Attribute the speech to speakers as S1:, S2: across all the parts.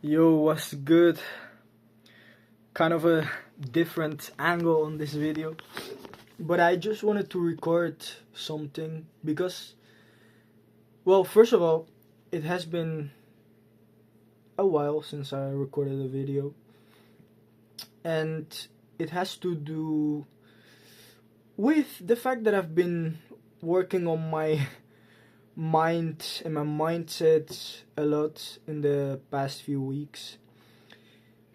S1: Yo, what's good? Kind of a different angle on this video, but I just wanted to record something because, well, first of all, it has been a while since I recorded a video, and it has to do with the fact that I've been working on my mind and my mindset a lot in the past few weeks,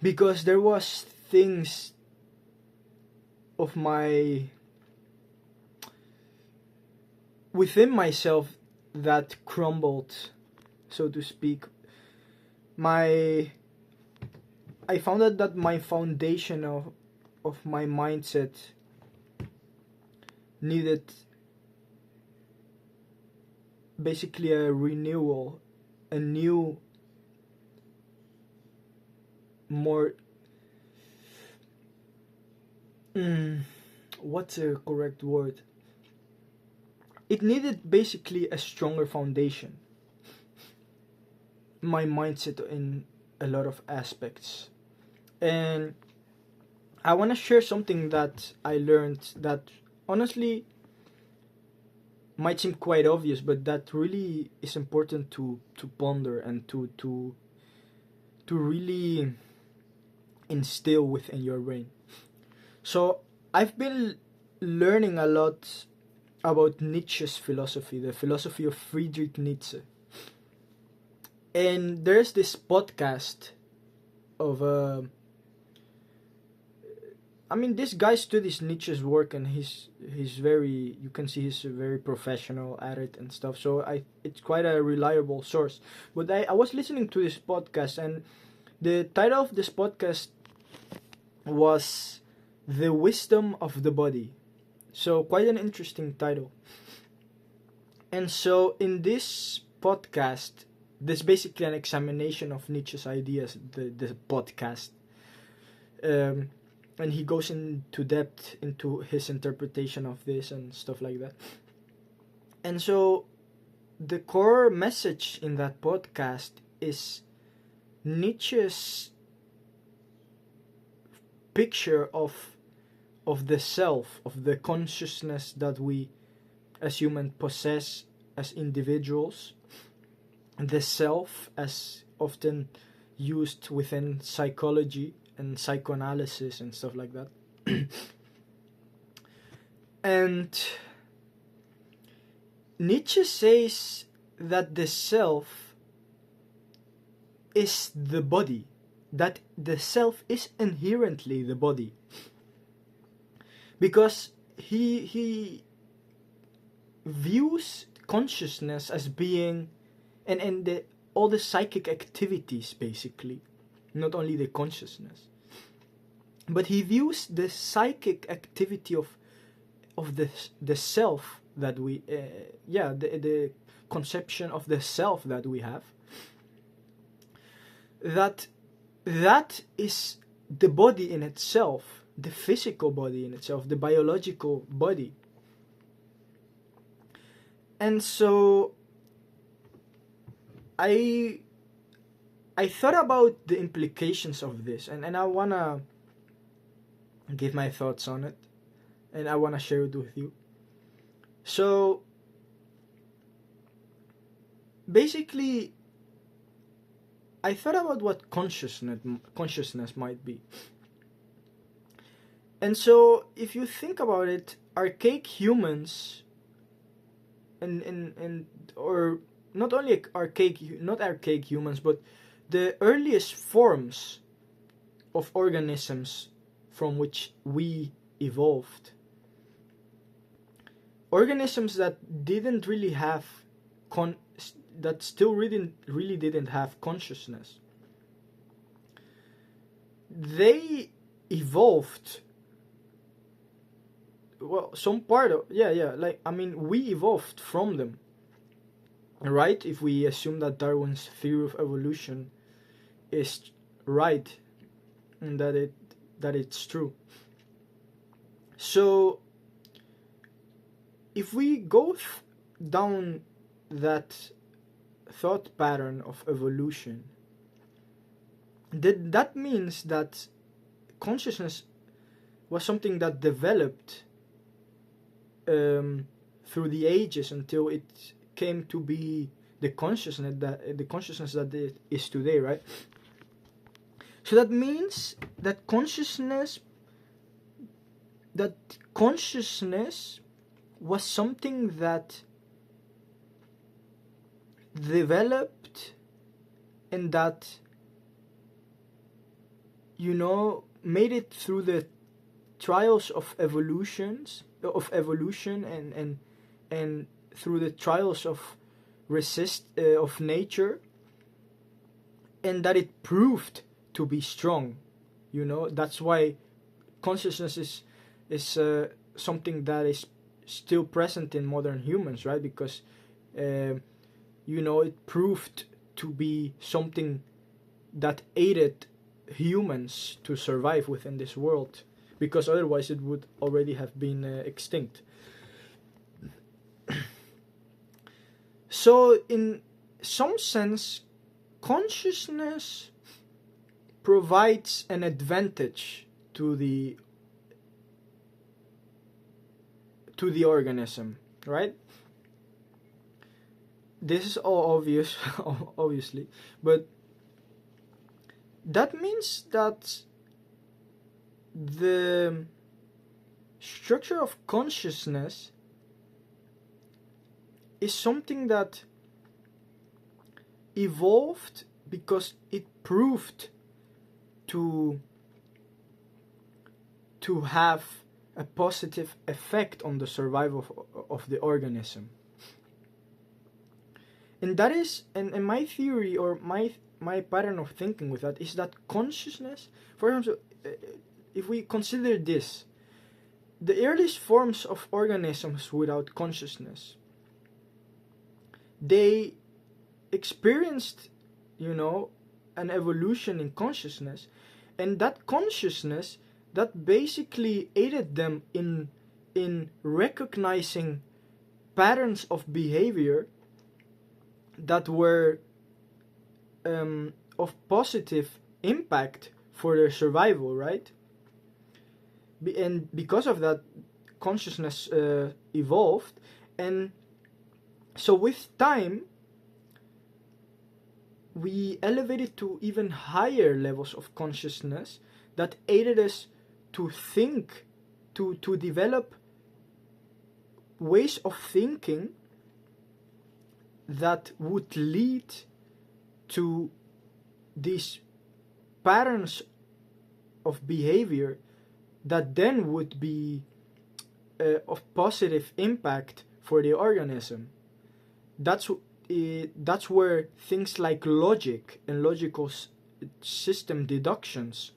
S1: because there was things of my within myself that crumbled, so to speak. My I found out that my foundation of my mindset needed basically a renewal, a new, more what's a correct word? It needed basically a stronger foundation. My mindset in a lot of aspects. And I want to share something that I learned that honestly might seem quite obvious, but that really is important to ponder and to really instill within your brain. So I've been learning a lot about Nietzsche's philosophy, the philosophy of Friedrich Nietzsche. And there's this podcast of this guy studies Nietzsche's work, and he's very, you can see he's very professional at it and stuff. So it's quite a reliable source. But I was listening to this podcast, and the title of this podcast was "The Wisdom of the Body." So quite an interesting title. And so in this podcast, there's basically an examination of Nietzsche's ideas, the podcast. And he goes into depth into his interpretation of this and stuff like that. And so the core message in that podcast is Nietzsche's picture of the self, of the consciousness that we as humans possess as individuals, the self as often used within psychology and psychoanalysis and stuff like that. And Nietzsche says that the self is the body, that the self is inherently the body, because he views consciousness as being and all the psychic activities, basically, not only the consciousness, but he views the psychic activity of the self that we the conception of the self that we have, that is the body in itself, the physical body in itself, the biological body. And so I thought about the implications of this, and I wanna give my thoughts on it, and I wanna share it with you. So basically, I thought about what consciousness might be. And so if you think about it, archaic humans and or not only not archaic humans, but the earliest forms of organisms from which we evolved, organisms that didn't really have that still really didn't have consciousness, they evolved. Well, some part of we evolved from them, right? If we assume that Darwin's theory of evolution is right and that it's true. So if we go down that thought pattern of evolution, that means that consciousness was something that developed through the ages until it came to be the consciousness that it is today, right? So that means that consciousness was something that developed and that, you know, made it through the trials of evolution and through the trials of of nature, and that it proved to be strong. You know, that's why consciousness is something that is still present in modern humans, right? Because you know, it proved to be something that aided humans to survive within this world, because otherwise it would already have been extinct. So in some sense, consciousness provides an advantage to the organism, right? This is all obvious, obviously, but that means that the structure of consciousness is something that evolved because it proved to have a positive effect on the survival of the organism. And that is, and my theory, or my pattern of thinking with that, is that consciousness, for example, if we consider this, the earliest forms of organisms without consciousness, they experienced, you know, an evolution in consciousness, and that consciousness that basically aided them in recognizing patterns of behavior that were of positive impact for their survival, right? And because of that, consciousness evolved, and so with time we elevated to even higher levels of consciousness that aided us to think, to develop ways of thinking that would lead to these patterns of behavior that then would be of positive impact for the organism. That's where things like logic and logical system deductions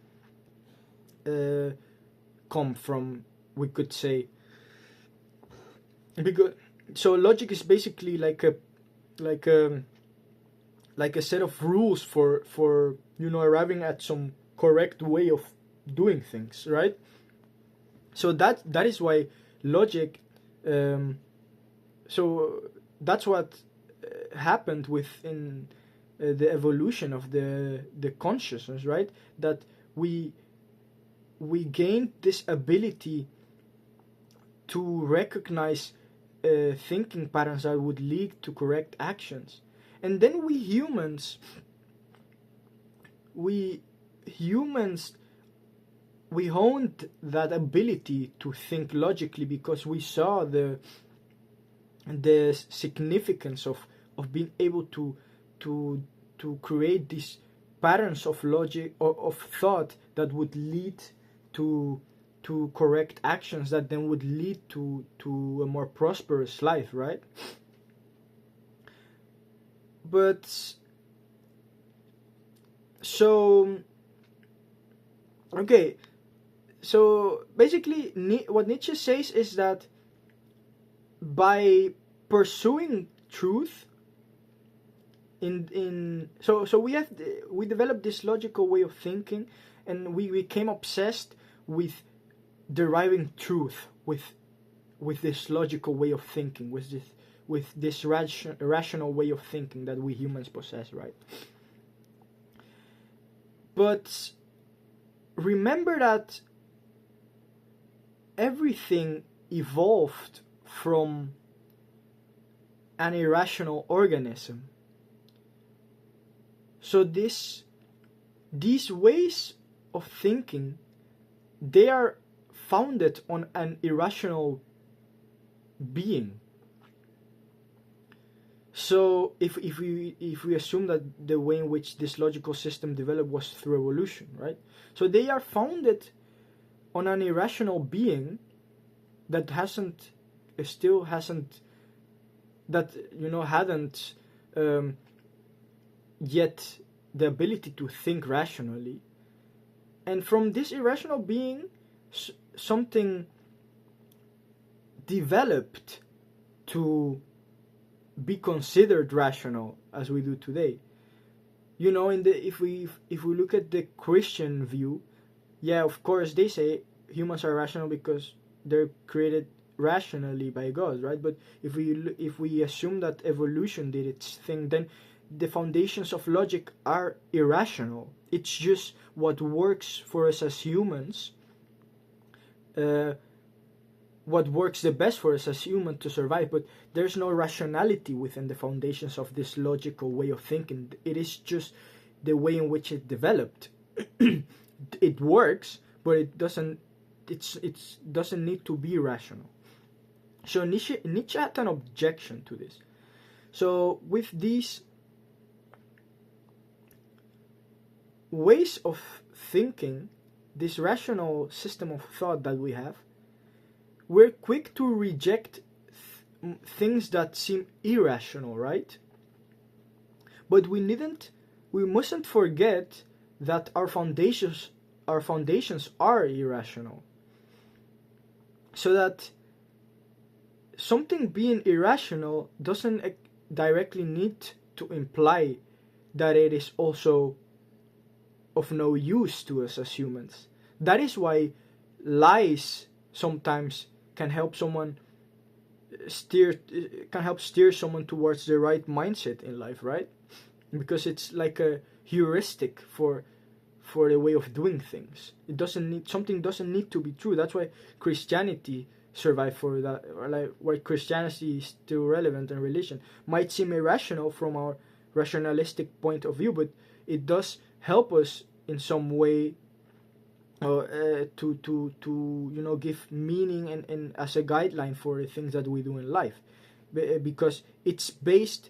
S1: come from, we could say. Because so logic is basically like a set of rules for you know, arriving at some correct way of doing things, right? So that is why logic, so that's what happened within the evolution of the consciousness, right? That we gained this ability to recognize thinking patterns that would lead to correct actions. And then we humans honed that ability to think logically, because we saw the significance of being able to create these patterns of logic or of thought that would lead to correct actions that then would lead to a more prosperous life, right? But so okay, so basically what Nietzsche says is that by pursuing truth so we developed this logical way of thinking, and we became obsessed with deriving truth with this logical way of thinking, with this rational way of thinking that we humans possess, right? But remember that everything evolved from an irrational organism. So these ways of thinking, they are founded on an irrational being. So if we assume that the way in which this logical system developed was through evolution, right? So they are founded on an irrational being that hadn't yet the ability to think rationally. And from this irrational being, something developed to be considered rational as we do today. If we look at the Christian view, yeah, of course they say humans are rational because they're created rationally by God, right? But if we assume that evolution did its thing, then the foundations of logic are irrational. It's just what works for us as humans, what works the best for us as humans to survive. But there's no rationality within the foundations of this logical way of thinking. It is just the way in which it developed. It works, but it doesn't need to be rational. So Nietzsche had an objection to this. So with these ways of thinking, this rational system of thought that we have, we're quick to reject things that seem irrational, right? But we mustn't forget that our foundations are irrational. So that something being irrational doesn't directly need to imply that it is also of no use to us as humans. That is why lies sometimes can help steer someone towards the right mindset in life, right? Because it's like a heuristic for the way of doing things. Something doesn't need to be true. That's why Christianity survived for that, or like why Christianity is still relevant, and religion might seem irrational from our rationalistic point of view, but it does help us in some way to give meaning and as a guideline for the things that we do in life, because it's based.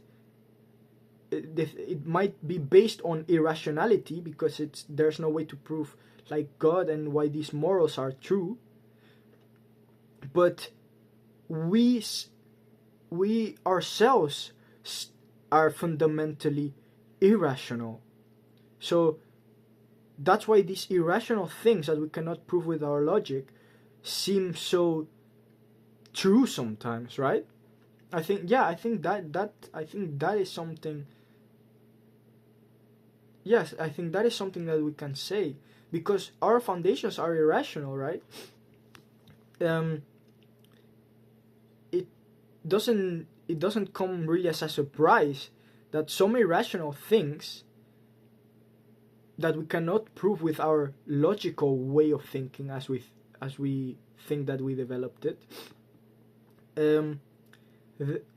S1: It might be based on irrationality because there's no way to prove like God and why these morals are true. But we ourselves are fundamentally irrational. So that's why these irrational things that we cannot prove with our logic seem so true sometimes, right? I think that is something. Yes, I think that is something that we can say, because our foundations are irrational, right? It doesn't come really as a surprise that some irrational things that we cannot prove with our logical way of thinking as we think that we developed it,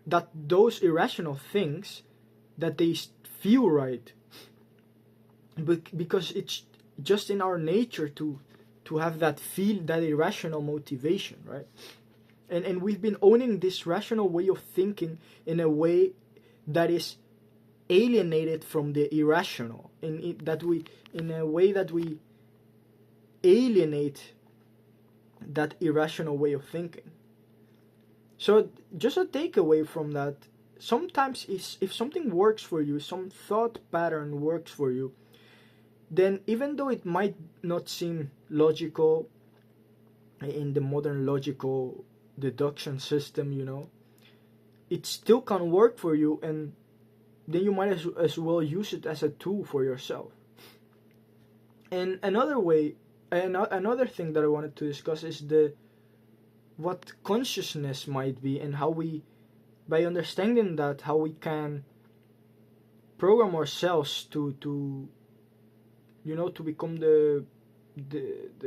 S1: that those irrational things, that they feel right, but because it's just in our nature to have that irrational motivation, right? And we've been owning this rational way of thinking in a way that is alienated from the irrational, in a way that we alienate that irrational way of thinking. So just a takeaway from that, sometimes if something works for you, some thought pattern works for you, then even though it might not seem logical in the modern logical deduction system, it still can work for you, and then you might as well use it as a tool for yourself. And another thing that I wanted to discuss is what consciousness might be, and how we, by understanding that, how we can program ourselves to to become the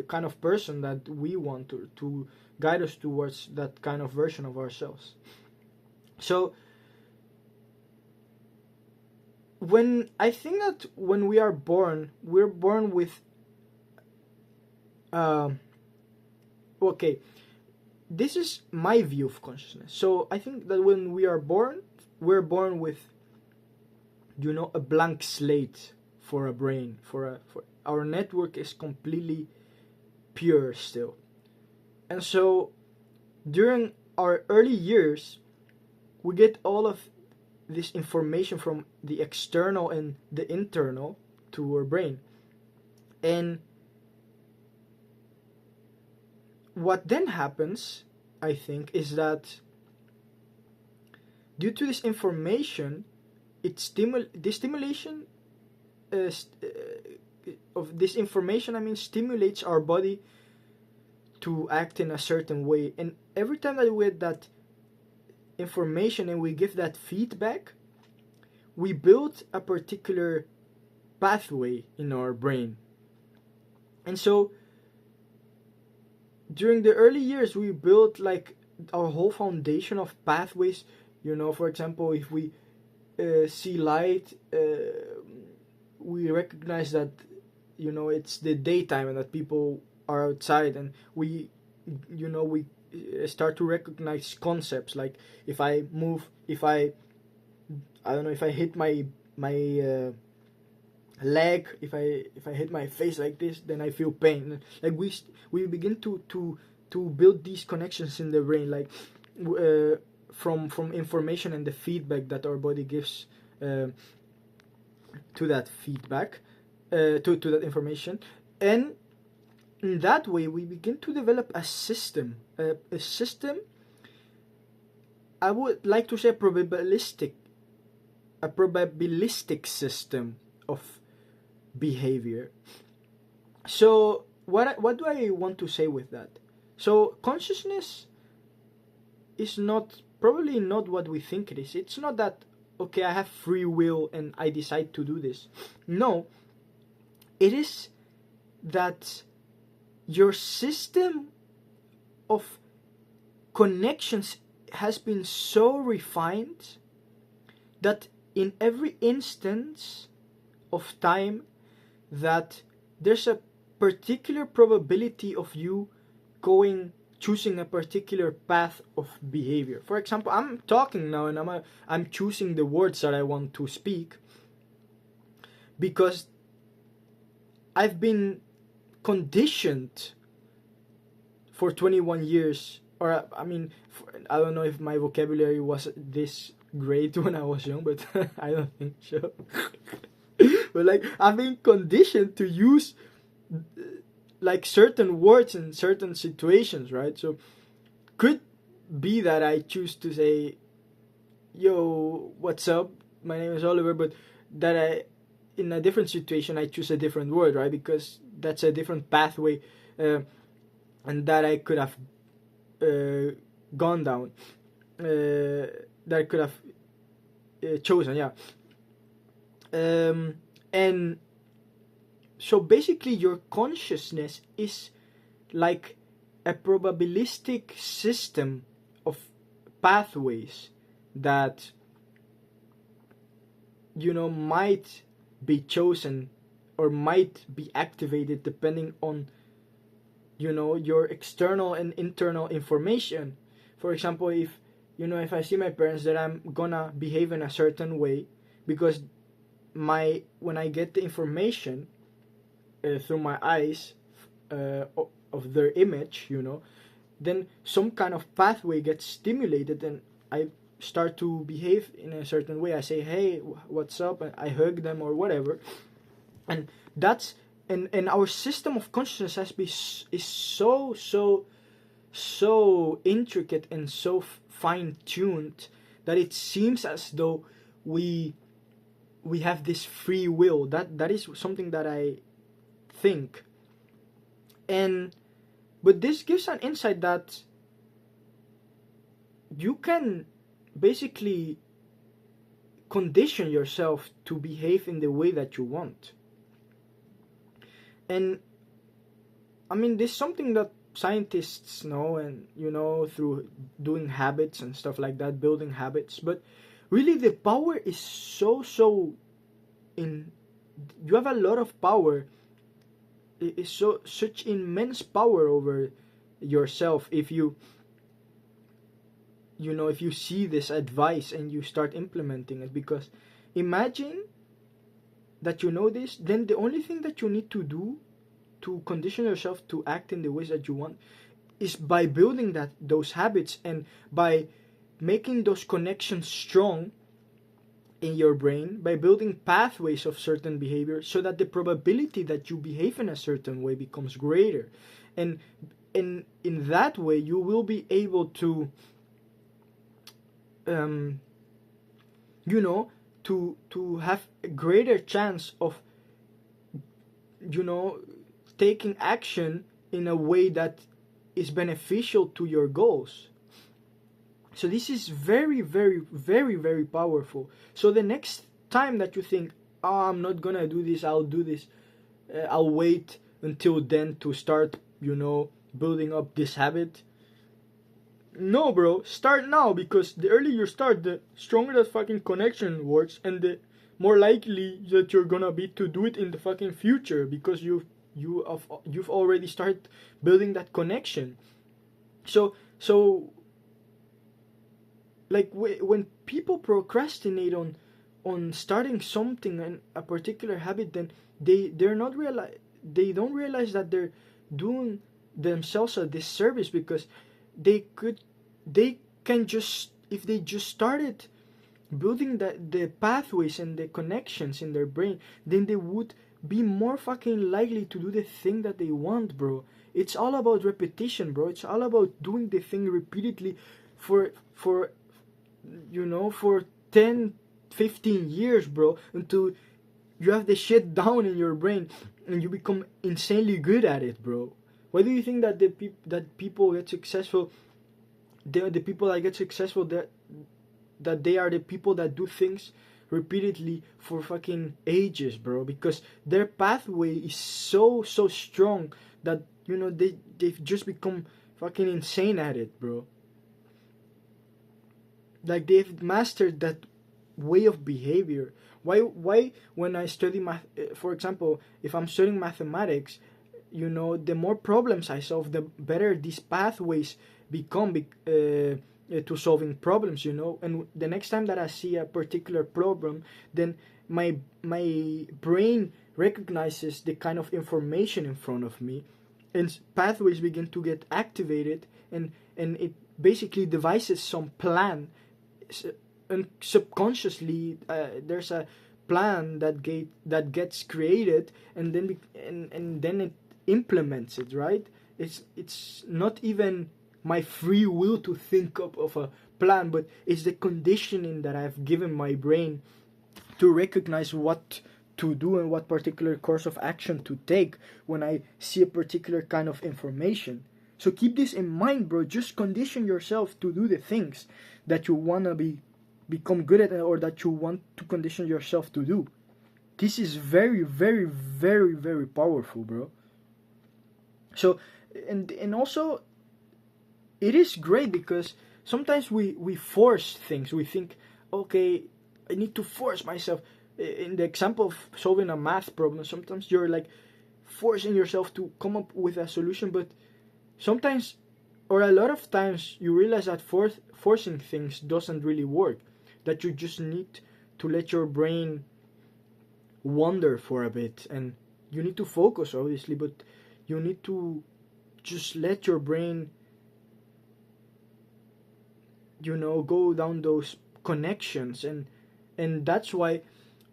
S1: kind of person that we want to guide us towards that kind of version of ourselves. So when I think that when we are born, we're born with okay, this is my view of consciousness. So I think that when we are born, we're born with a blank slate for a brain, for our network is completely pure still. And so during our early years, we get all of this information from the external and the internal to our brain. And what then happens, I think, is that due to this information, the stimulation of this information, stimulates our body to act in a certain way. And every time that we get that information and we give that feedback, we build a particular pathway in our brain. And so during the early years, we built like our whole foundation of pathways. For example, if we see light, we recognize that it's the daytime and that people are outside, and we start to recognize concepts like if I move, if I hit my leg, if I hit my face like this, then I feel pain. Like we begin to build these connections in the brain, like from information and the feedback that our body gives to that feedback, to that information. And in that way we begin to develop a system, I would like to say a probabilistic system of behavior. So what do I want to say with that? So consciousness is probably not what we think it is. It's not that, okay, I have free will and I decide to do this. No, it is that your system of connections has been so refined that in every instance of time that there's a particular probability of you choosing a particular path of behavior. For example, I'm talking now and I'm choosing the words that I want to speak because I've been conditioned for 21 years, or I don't know if my vocabulary was this great when I was young, but I don't think so. But like I've been conditioned to use like certain words in certain situations, right? So could be that I choose to say, yo, what's up? My name is Oliver, but that in a different situation I choose a different word, right? Because that's a different pathway, and that I could have gone down, that I could have chosen, yeah. And so basically your consciousness is like a probabilistic system of pathways that might be chosen or might be activated depending on your external and internal information. For example, if I see my parents, that I'm gonna behave in a certain way because when I get the information through my eyes of their image, then some kind of pathway gets stimulated and I start to behave in a certain way. I say, hey, what's up? And I hug them or whatever. And that's and our system of consciousness is so intricate and so fine-tuned that it seems as though we have this free will. That is something that I think. But this gives an insight that you can basically condition yourself to behave in the way that you want. And I mean, this is something that scientists know, and through doing habits and stuff like that, building habits. But really, the power is so in. You have a lot of power. It is such immense power over yourself if if you see this advice and you start implementing it. Because imagine that you know this, then the only thing that you need to do to condition yourself to act in the ways that you want is by building those habits, and by making those connections strong in your brain, by building pathways of certain behavior, so that the probability that you behave in a certain way becomes greater. And in that way you will be able to to have a greater chance of taking action in a way that is beneficial to your goals. So this is very, very, very, very powerful. So the next time that you think, oh, I'm not gonna do this, I'll do this, I'll wait until then to start, building up this habit. No, bro, start now, because the earlier you start, the stronger that fucking connection works, and the more likely that you're gonna be to do it in the fucking future, because you've already started building that connection. So like when people procrastinate on starting something and a particular habit, then they don't realize that they're doing themselves a disservice, because they can just, if they just started building the pathways and the connections in their brain, then they would be more fucking likely to do the thing that they want, bro. It's all about repetition, bro. It's all about doing the thing repeatedly for 10, 15 years, bro, until you have the shit down in your brain and you become insanely good at it, bro. Why do you think that that people get successful? The people that get successful, that they are the people that do things repeatedly for fucking ages, bro, because their pathway is so strong that they've just become fucking insane at it, bro. Like, they've mastered that way of behavior. Why when I study math, for example, if I'm studying mathematics, the more problems I solve, the better these pathways become to solving problems, and the next time that I see a particular problem, then my brain recognizes the kind of information in front of me, and pathways begin to get activated, and it basically devises some plan, and subconsciously there's a plan that gets created, and then and then it implements it, right? It's not even my free will to think of a plan, but it's the conditioning that I've given my brain to recognize what to do and what particular course of action to take when I see a particular kind of information. So keep this in mind, bro. Just condition yourself to do the things that you wanna become good at, or that you want to condition yourself to do. This is very, very, very, very powerful, bro. So and also, it is great because sometimes we force things. We think, okay, I need to force myself. In the example of solving a math problem, sometimes you're like forcing yourself to come up with a solution, but sometimes, or a lot of times, you realize that forcing things doesn't really work. That you just need to let your brain wander for a bit, and you need to focus, obviously, but you need to just let your brain go down those connections. And that's why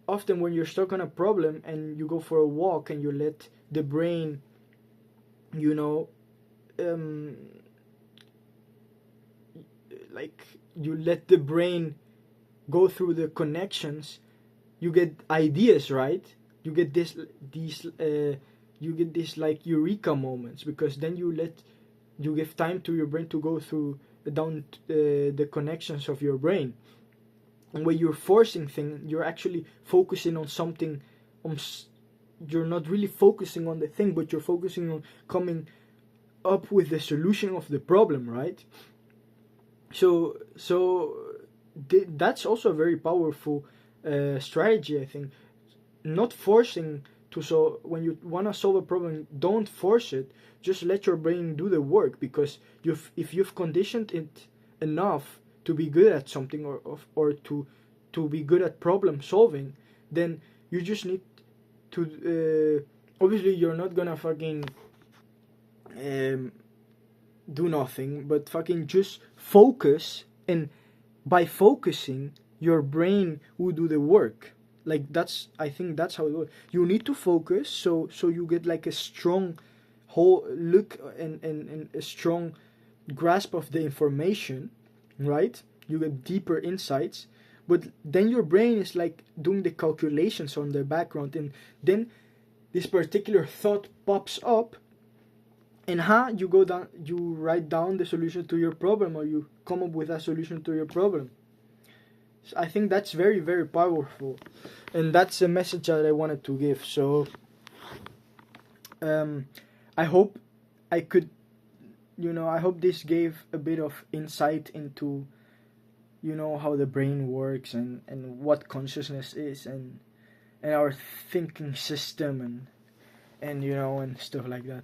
S1: often when you're stuck on a problem and you go for a walk and you let the brain like you let the brain go through the connections, you get ideas, right? You get this like eureka moments, because then you give time to your brain to go through down the connections of your brain. And when you're forcing things, you're actually focusing on something, you're not really focusing on the thing, but you're focusing on coming up with the solution of the problem, right? So that's also a very powerful strategy, I think. Not forcing to solve. When you want to solve a problem, don't force it. Just let your brain do the work, because if you've conditioned it enough to be good at something, or to be good at problem solving, then you just need to obviously you're not gonna fucking do nothing, but fucking just focus, and by focusing, your brain will do the work. Like, I think that's how it works. You need to focus, so you get like a strong whole look, and a strong grasp of the information, right? You get deeper insights, but then your brain is like doing the calculations on the background, and then this particular thought pops up, and you go down, you write down the solution to your problem, or you come up with a solution to your problem. So I think that's very, very powerful, and that's a message that I wanted to give. So I hope I could, I hope this gave a bit of insight into, how the brain works, and what consciousness is, and our thinking system, and stuff like that.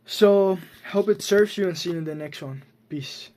S1: So hope it serves you, and see you in the next one. Peace.